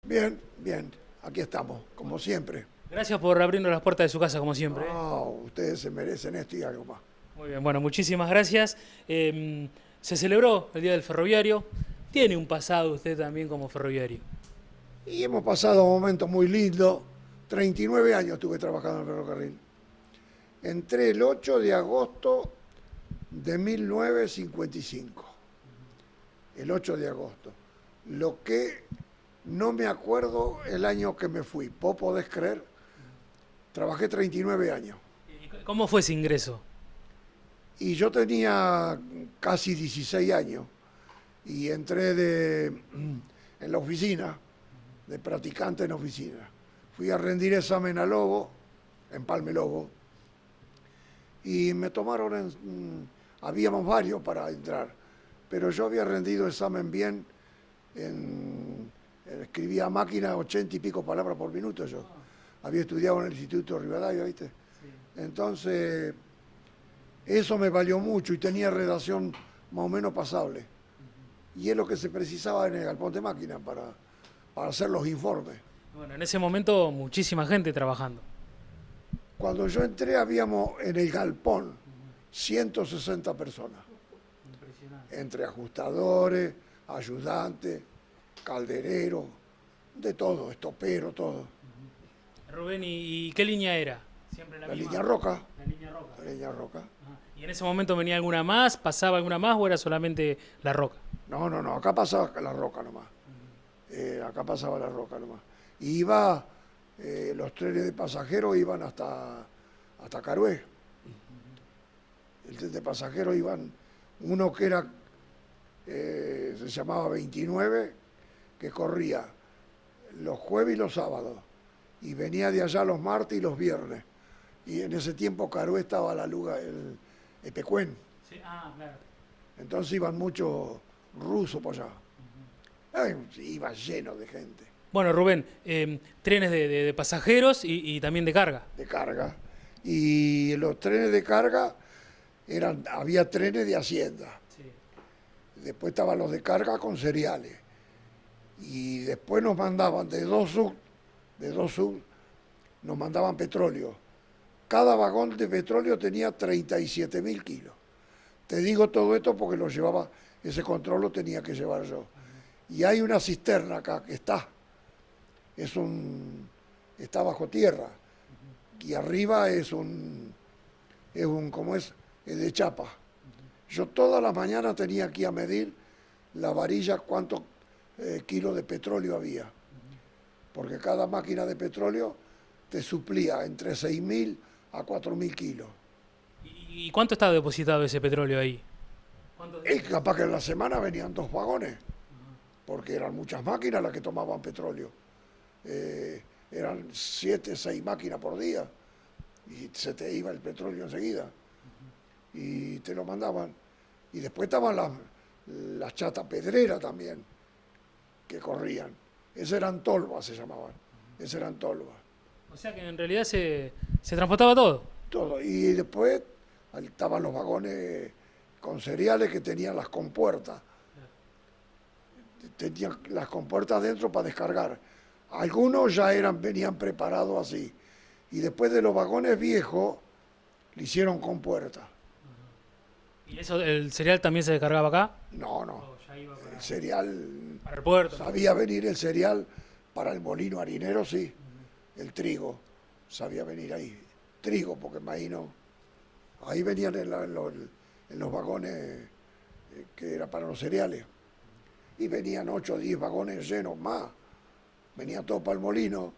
Bien, bien, aquí estamos, como siempre. Gracias por abrirnos las puertas de su casa, como siempre. No, ustedes se merecen esto y algo más. Muy bien, bueno, muchísimas gracias. Se celebró el Día del Ferroviario. Tiene un pasado usted también como ferroviario. Y hemos pasado momentos muy lindos. 39 años estuve trabajando en el ferrocarril. Entré el 8 de agosto de 1955. El 8 de agosto. Lo que no me acuerdo el año que me fui. ¿Vos podés creer? Trabajé 39 años. ¿Y cómo fue ese ingreso? Y yo tenía casi 16 años. Y entré en la oficina, de practicante en oficina. Fui a rendir examen a Lobo, en Palme Lobo, y me tomaron, habíamos varios para entrar, pero yo había rendido examen bien, escribía a máquina 80 y pico palabras por minuto yo. Había estudiado en el Instituto Rivadavia, ¿viste? Entonces, eso me valió mucho y tenía redacción más o menos pasable. Y es lo que se precisaba en el galpón de máquina para hacer los informes. Bueno, en ese momento muchísima gente trabajando. Cuando yo entré habíamos en el galpón 160 personas, Impresionante. entre ajustadores, ayudantes, caldereros, de todo, estopero, todo. Rubén, ¿y qué línea era? ¿Siempre la La misma? línea roca, La línea roca. la línea roca. Ajá. ¿Y en ese momento venía alguna más? ¿Pasaba alguna más o era solamente la roca? No, no, no, acá pasaba la roca nomás. Acá pasaba la roca nomás. Y iba, los trenes de pasajeros iban hasta Carué. El tren de pasajeros iban, uno que era, se llamaba 29, que corría los jueves y los sábados. Y venía de allá los martes y los viernes. Y en ese tiempo Carué estaba la Luga, el Epecuén. Sí, ah, claro. Entonces iban muchos rusos por allá. Ay, iba lleno de gente, Bueno, Rubén, trenes de pasajeros y también de carga. de carga. Y los trenes de carga había trenes de hacienda. Sí. Después estaban los de carga con cereales. Y después nos mandaban de dos sub, nos mandaban petróleo. Cada vagón de petróleo tenía 37.000 kilos. Te digo todo esto porque lo llevaba, ese control lo tenía que llevar yo. Y hay una cisterna acá que está bajo tierra. Y arriba ¿cómo es? Es de chapa. Yo todas las mañanas tenía que ir a medir la varilla cuántos kilos de petróleo había. Porque cada máquina de petróleo te suplía entre 6.000 a 4.000 kilos. ¿Y cuánto estaba depositado ese petróleo ahí? ¿Cuántos Y días? capaz que en la semana venían 2 vagones, porque eran muchas máquinas las que tomaban petróleo. Eran 7, 6 máquinas por día y se te iba el petróleo enseguida y te lo mandaban. Y después estaban las chatas pedreras también, que corrían. Esas eran tolvas, se llamaban. Esas eran tolvas. O sea que en realidad se transportaba todo. Todo. Y después estaban los vagones con cereales que tenían las compuertas. Tenían las compuertas dentro para descargar. Algunos ya venían preparados así. Y después de los vagones viejos, le hicieron compuertas. ¿Y eso, el cereal también se descargaba acá? No, no. ¿O ya iba El cereal, para el puerto? sabía venir el cereal para el molino harinero, sí. El trigo, sabía venir ahí. Trigo, porque maíz no. Ahí venían en los vagones que era para los cereales. Y venían 8 o 10 vagones llenos más. Venía todo para el molino.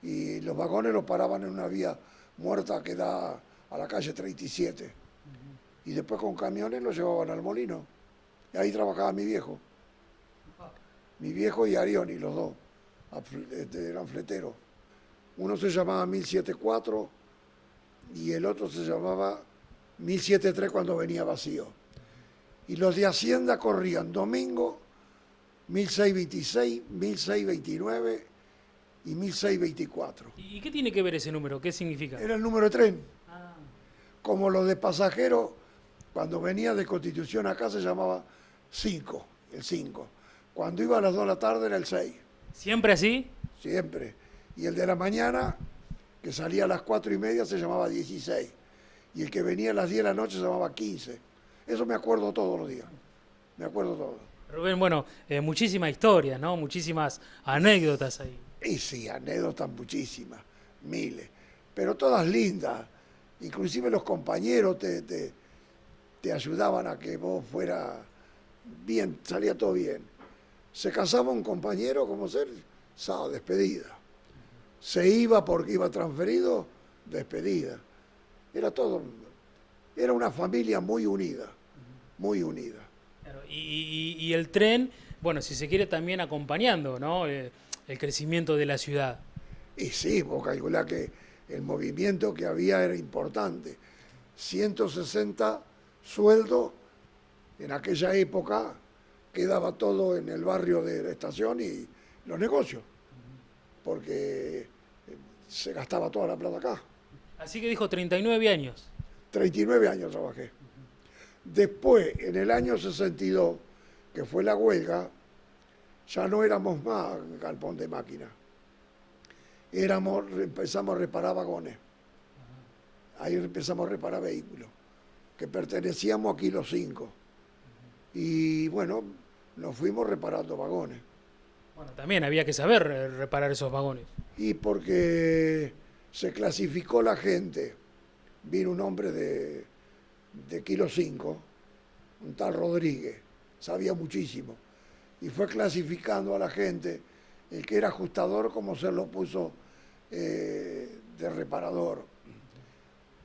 Y los vagones los paraban en una vía muerta que da a la calle 37. Y después con camiones los llevaban al molino. Y ahí trabajaba mi viejo. Mi viejo y Arioni, los dos. Eran fleteros. Uno se llamaba 1074 y el otro se llamaba 1073 cuando venía vacío. Y los de Hacienda corrían domingo 1626, 1629 y 1624. ¿Y qué tiene que ver ese número? ¿Qué significa? Era el número de tren. Ah, Como los de pasajeros, cuando venía de Constitución acá se llamaba 5, el 5. Cuando iba a las 2 de la tarde era el 6. ¿Siempre así? siempre. Y el de la mañana, que salía a las 4:30, se llamaba 16. Y el que venía a las 10 de la noche se llamaba 15. Eso me acuerdo todos los días. Me acuerdo todo. Rubén, bueno, muchísimas historias, ¿no? Muchísimas anécdotas ahí. Y sí, anécdotas muchísimas, miles. Pero todas lindas. Inclusive los compañeros te ayudaban a que vos fuera bien, salía todo bien. Se casaba un compañero, como ser, despedida. Se iba porque iba transferido, despedida. Era todo, era una familia muy unida, muy unida. Claro, y el tren, bueno, si se quiere también acompañando, ¿no? El crecimiento de la ciudad. Y sí, vos calculás que el movimiento que había era importante. 160 sueldos en aquella época quedaba todo en el barrio de la estación y los negocios, porque se gastaba toda la plata acá. Así que dijo 39 años. 39 años trabajé. Después, en el año 62, que fue la huelga, ya no éramos más galpón de máquina. Empezamos a reparar vagones. Ahí empezamos a reparar vehículos, que pertenecíamos a Kilo 5. Y bueno, nos fuimos reparando vagones. Bueno, también había que saber reparar esos vagones. Y porque se clasificó la gente, vino un hombre de Kilo 5, un tal Rodríguez, sabía muchísimo, y fue clasificando a la gente, el que era ajustador como se lo puso de reparador,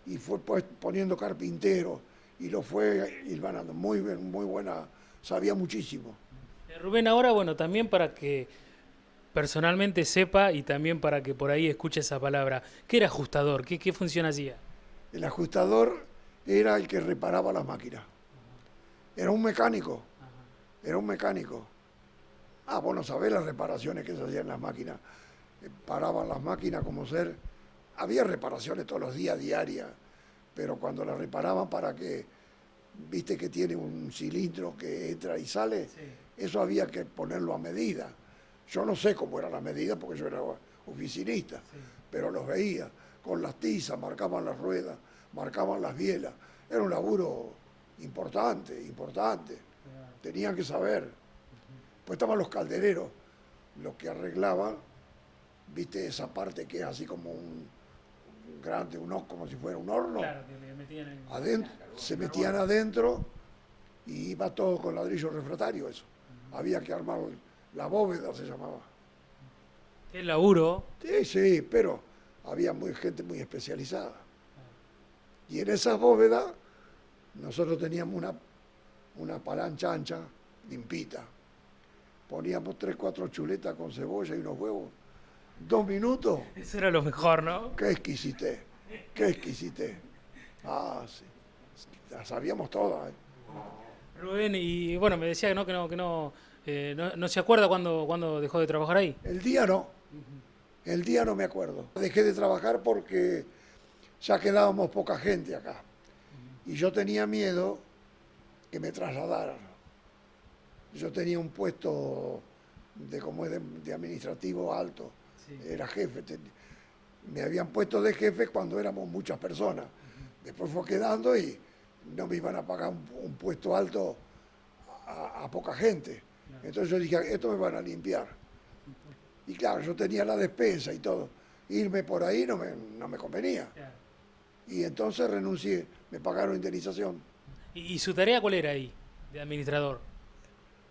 y fue pues poniendo carpintero, y lo fue hilvanando, muy bien, muy buena, sabía muchísimo. Rubén, ahora, bueno, también para que personalmente sepa y también para que por ahí escuche esa palabra, ¿qué era ajustador? ¿Qué función hacía? El ajustador era el que reparaba las máquinas. Era un mecánico. Era un mecánico. Ah, vos no sabés las reparaciones que se hacían en las máquinas. Paraban las máquinas como ser. Había reparaciones todos los días, diarias, pero cuando las reparaban para que, viste que tiene un cilindro que entra y sale, sí, eso había que ponerlo a medida. Yo no sé cómo era la medida porque yo era oficinista, sí, pero los veía con las tizas, marcaban las ruedas, marcaban las bielas. Era un laburo importante, importante. Tenían que saber. Pues estaban los caldereros, los que arreglaban, viste esa parte que es así como un grande, como si fuera un horno. Claro, que le metían en... Adentro, se metían adentro y iba todo con ladrillo refractario eso. Había que armar la bóveda, se llamaba. ¿Qué laburo? Sí, sí, pero había gente muy especializada. Y en esa bóveda nosotros teníamos una palancha ancha, limpita. Poníamos 3, 4 chuletas con cebolla y unos huevos. 2 minutos. Eso era lo mejor, ¿no? Qué exquisité, qué exquisité. Ah, sí. La sabíamos todas. Rubén, y bueno, me decía no se acuerda cuándo dejó de trabajar ahí. El día no. El día no me acuerdo. Dejé de trabajar porque ya quedábamos poca gente acá. Y yo tenía miedo que me trasladaran. Yo tenía un puesto de administrativo alto. Sí. Era jefe. Me habían puesto de jefe cuando éramos muchas personas. Después fue quedando y no me iban a pagar un puesto alto a poca gente. Entonces yo dije, esto me van a limpiar. Y claro, yo tenía la despensa y todo. Irme por ahí no me convenía. Y entonces renuncié, me pagaron indemnización. ¿Y su tarea cuál era ahí, de administrador?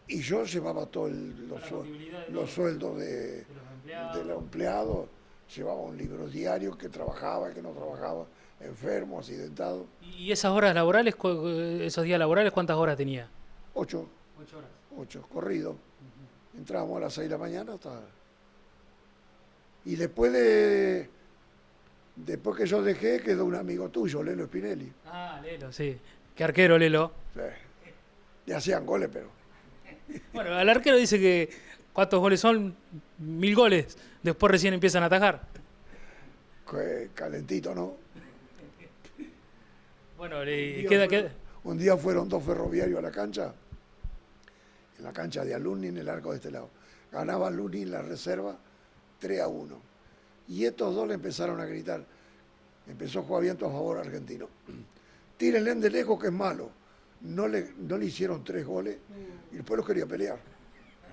Y yo llevaba todos los sueldos de los empleados, llevaba un libro diario que trabajaba, que no trabajaba, enfermo, accidentado. ¿Y esas horas laborales, esos días laborales, cuántas horas tenía? 8. 8 horas. 8, corrido. Entrábamos a las 6 de la mañana hasta... Y después que yo dejé, quedó un amigo tuyo, Lelo Spinelli. Ah, Lelo, sí. Qué arquero, Lelo. Sí. Le hacían goles, pero... Bueno, al arquero dice que ¿cuántos goles son? 1000 goles. Después recién empiezan a atajar. Calentito, ¿no? Bueno, un día fueron 2 ferroviarios a la cancha, en la cancha de Alumni, en el arco de este lado. ganaba Lunin la reserva 3-1. Y estos dos le empezaron a gritar. Empezó a jugar viento a favor argentino. Tírenle de lejos que es malo. No le hicieron 3 goles y después los quería pelear.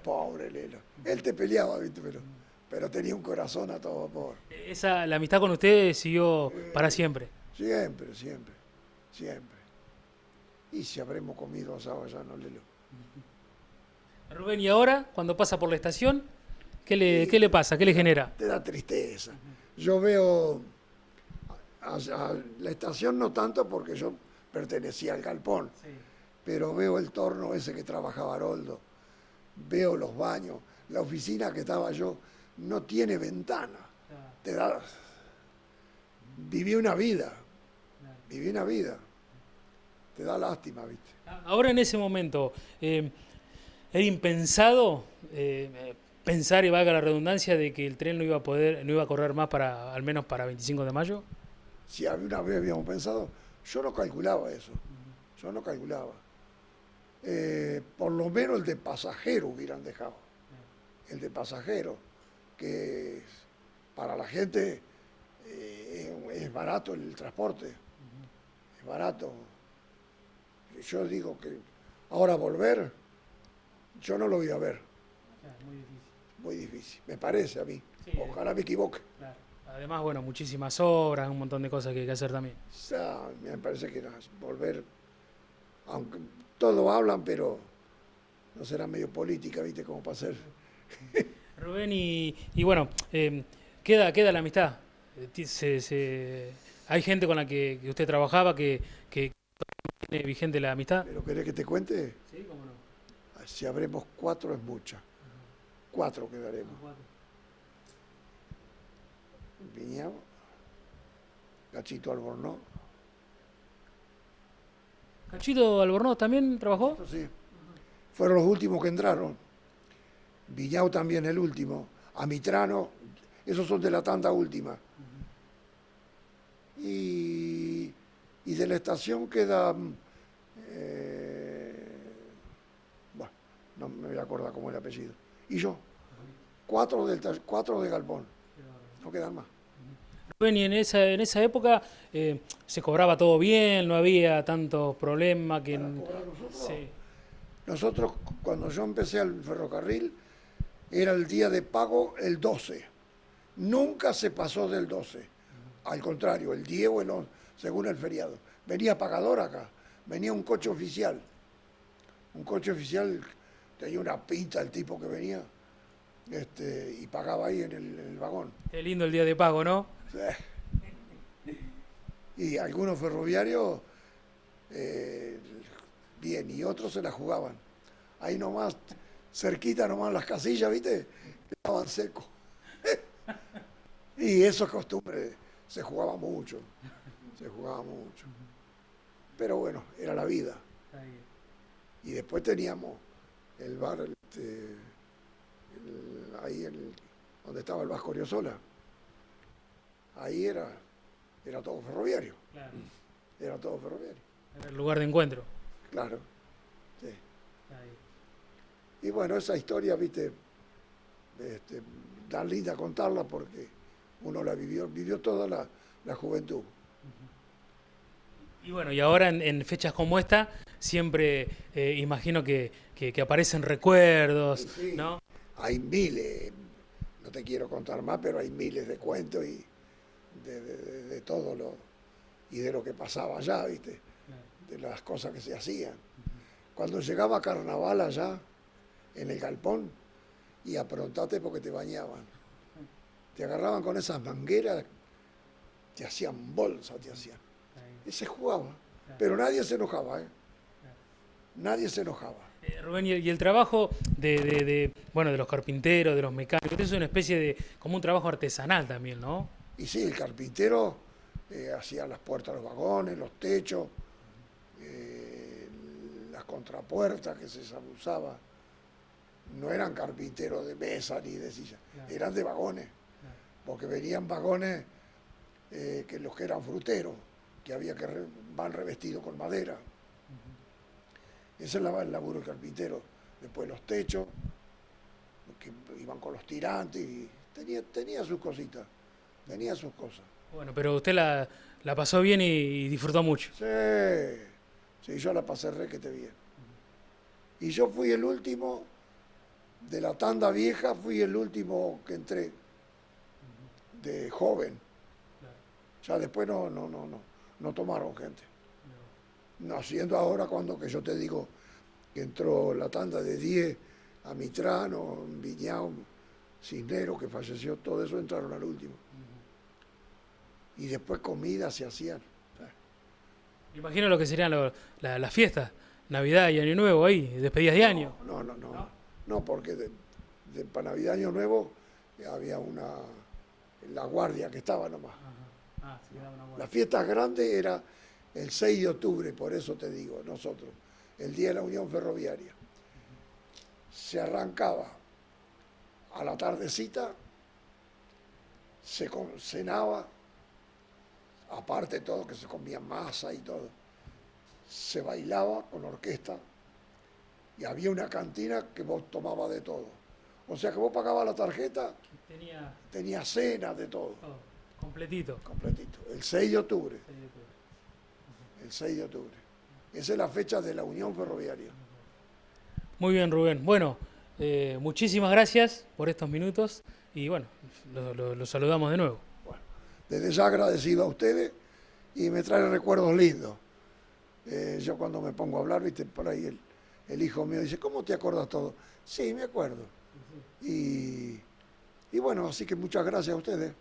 Pobre Lela. Él te peleaba, ¿viste? Pero tenía un corazón a todo vapor. La amistad con ustedes siguió para siempre. Siempre, siempre, siempre. Y si habremos comido asado ya, no, Lelo. Rubén, y ahora, cuando pasa por la estación, qué le pasa? ¿Qué le genera? Te da tristeza. Yo veo a la estación no tanto porque yo pertenecía al galpón, Sí. pero veo el torno ese que trabajaba Haroldo, veo los baños, la oficina que estaba yo no tiene ventana. Te da... Viví una vida, te da lástima, ¿viste? Ahora en ese momento, era impensado pensar, y valga la redundancia, de que el tren no iba a correr más al menos para 25 de mayo. Si una vez habíamos pensado, yo no calculaba eso, yo no calculaba. Por lo menos el de pasajero hubieran dejado, el de pasajero, que para la gente es barato el transporte, es barato. Yo digo que ahora volver, yo no lo voy a ver. Muy difícil. Muy difícil, me parece a mí. Sí, Ojalá me equivoque. claro. Además, bueno, muchísimas obras, un montón de cosas que hay que hacer también. O sea, me parece que volver, aunque todos hablan, pero no será medio política, ¿viste? Como para hacer. Rubén, y bueno, queda la amistad. Hay gente con la que usted trabajaba que tiene vigente la amistad. ¿Pero querés que te cuente? Sí, cómo no. Si habremos 4 es mucha. 4 quedaremos. Viñao, Cachito Albornoz. ¿Cachito Albornoz también trabajó? Sí. Fueron los últimos que entraron. Viñao también el último. Amitrano, esos son de la tanda última. Y de la estación queda, bueno, no me voy a acordar cómo es el apellido. Y yo, 4 de Galpón, no quedan más. Rubén, y en esa época se cobraba todo bien, no había tantos problemas que... Para cobrar nosotros, Sí. nosotros, cuando yo empecé al ferrocarril, era el día de pago el 12. Nunca se pasó del 12. Al contrario, el 10 o el 11, según el feriado. Venía pagador acá, venía un coche oficial. Un coche oficial, tenía una pinta el tipo que venía, y pagaba ahí en el vagón. Qué lindo el día de pago, ¿no? Y algunos ferroviarios, bien, y otros se la jugaban. Ahí nomás, cerquita nomás las casillas, ¿viste? Estaban secos. Y eso es costumbre, se jugaba mucho. Pero bueno, era la vida. Y después teníamos el bar, ahí donde estaba el Vasco Oriozola. Ahí era todo ferroviario. Claro. Era todo ferroviario. Era el lugar de encuentro. Claro. Sí. Y bueno, esa historia, viste, tan linda contarla porque uno la vivió toda la juventud. Y bueno, y ahora en fechas como esta, siempre imagino que aparecen recuerdos, Sí. ¿no? Hay miles, no te quiero contar más, pero hay miles de cuentos y de todo y de lo que pasaba allá, ¿viste? De las cosas que se hacían. Cuando llegaba carnaval allá, en el galpón, y aprontate porque te bañaban. Te agarraban con esas mangueras, te hacían bolsa, te hacían. Y se jugaba, pero nadie se enojaba, ¿eh? Nadie se enojaba. Rubén, y el trabajo bueno, de los carpinteros, de los mecánicos, es una especie de, como un trabajo artesanal también, ¿no? Y sí, el carpintero hacía las puertas de los vagones, los techos, las contrapuertas que se usaba. No eran carpinteros de mesa ni de silla, eran de vagones, porque venían vagones que los que eran fruteros, que había que van revestidos con madera. Ese es el laburo del carpintero. Después los techos, que iban con los tirantes, y tenía sus cositas, tenía sus cosas. Bueno, pero usted la pasó bien y disfrutó mucho. Sí, sí, yo la pasé requete bien. Y yo fui el último, de la tanda vieja, fui el último que entré, de joven. Ya después no tomaron gente. No haciendo ahora cuando que yo te digo que entró la tanda de 10 a Mitrano, Viñao, Cisnero, que falleció, todo eso entraron al último. Y después comidas se hacían. Me imagino lo que serían las fiestas, Navidad y Año Nuevo ahí, despedidas de año. No, porque para Navidad Año Nuevo había la guardia que estaba nomás. Sí, quedaba una buena. Las fiestas grandes era el 6 de octubre, por eso te digo, nosotros, el Día de la Unión Ferroviaria. Se arrancaba a la tardecita, se cenaba, aparte de todo, que se comía masa y todo, se bailaba con orquesta y había una cantina que vos tomabas de todo. O sea que vos pagabas la tarjeta, tenía cena de todo. Completito. Completito. El 6 de octubre. El 6 de octubre. Esa es la fecha de la Unión Ferroviaria. Muy bien, Rubén. Bueno, muchísimas gracias por estos minutos y bueno, lo saludamos de nuevo. Bueno, desde ya agradecido a ustedes y me trae recuerdos lindos. Yo cuando me pongo a hablar, viste, por ahí el hijo mío dice, ¿cómo te acuerdas todo? Sí, me acuerdo. Y bueno, así que muchas gracias a ustedes.